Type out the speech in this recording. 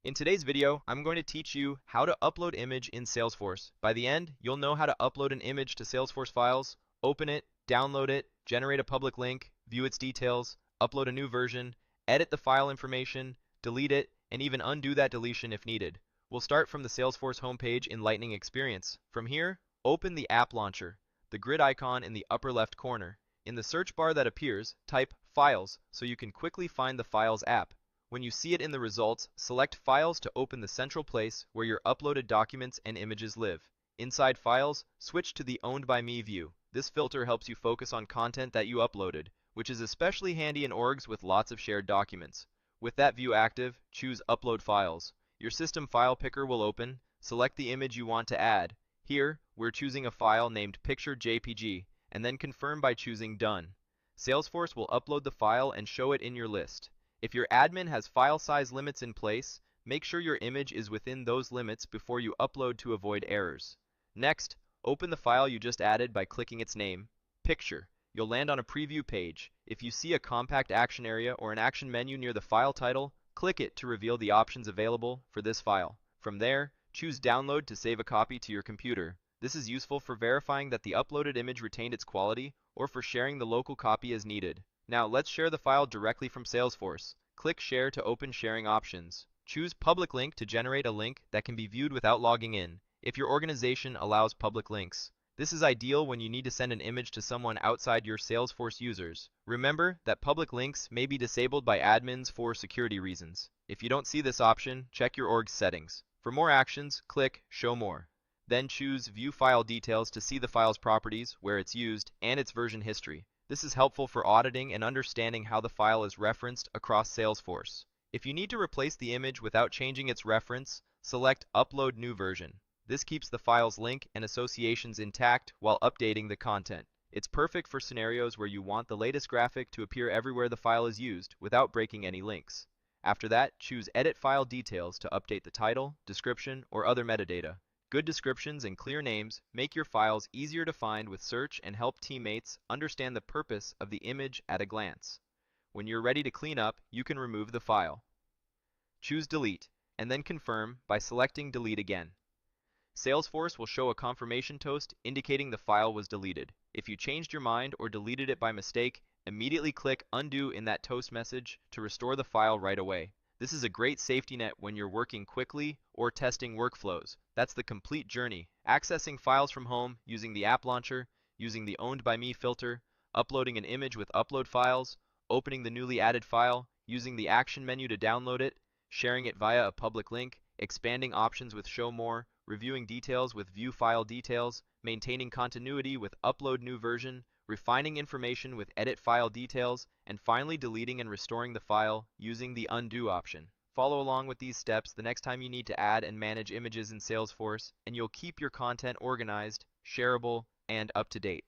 In today's video, I'm going to teach you how to upload image in Salesforce. By the end, you'll know how to upload an image to Salesforce files, open it, download it, generate a public link, view its details, upload a new version, edit the file information, delete it, and even undo that deletion if needed. We'll start from the Salesforce homepage in Lightning Experience. From here, open the App Launcher, the grid icon in the upper left corner. In the search bar that appears, type Files so you can quickly find the Files app. When you see it in the results, select Files to open the central place where your uploaded documents and images live. Inside Files, switch to the Owned by Me view. This filter helps you focus on content that you uploaded, which is especially handy in orgs with lots of shared documents. With that view active, choose Upload Files. Your system file picker will open. Select the image you want to add. Here, we're choosing a file named Picture.jpg, and then confirm by choosing Done. Salesforce will upload the file and show it in your list. If your admin has file size limits in place, make sure your image is within those limits before you upload to avoid errors. Next, open the file you just added by clicking its name, Picture. You'll land on a preview page. If you see a compact action area or an action menu near the file title, click it to reveal the options available for this file. From there, choose Download to save a copy to your computer. This is useful for verifying that the uploaded image retained its quality or for sharing the local copy as needed. Now let's share the file directly from Salesforce. Click Share to open sharing options. Choose Public Link to generate a link that can be viewed without logging in, if your organization allows public links. This is ideal when you need to send an image to someone outside your Salesforce users. Remember that public links may be disabled by admins for security reasons. If you don't see this option, check your org's settings. For more actions, click Show More. Then choose View File Details to see the file's properties, where it's used, and its version history. This is helpful for auditing and understanding how the file is referenced across Salesforce. If you need to replace the image without changing its reference, select Upload New Version. This keeps the file's link and associations intact while updating the content. It's perfect for scenarios where you want the latest graphic to appear everywhere the file is used without breaking any links. After that, choose Edit File Details to update the title, description, or other metadata. Good descriptions and clear names make your files easier to find with search and help teammates understand the purpose of the image at a glance. When you're ready to clean up, you can remove the file. Choose Delete, and then confirm by selecting Delete again. Salesforce will show a confirmation toast indicating the file was deleted. If you changed your mind or deleted it by mistake, immediately click Undo in that toast message to restore the file right away. This is a great safety net when you're working quickly or testing workflows. That's the complete journey. Accessing files from home using the App Launcher, using the Owned by Me filter, uploading an image with Upload Files, opening the newly added file, using the Action menu to download it, sharing it via a public link, expanding options with Show More, reviewing details with View File Details, maintaining continuity with Upload New Version, refining information with Edit File Details, and finally deleting and restoring the file using the Undo option. Follow along with these steps the next time you need to add and manage images in Salesforce, and you'll keep your content organized, shareable, and up to date.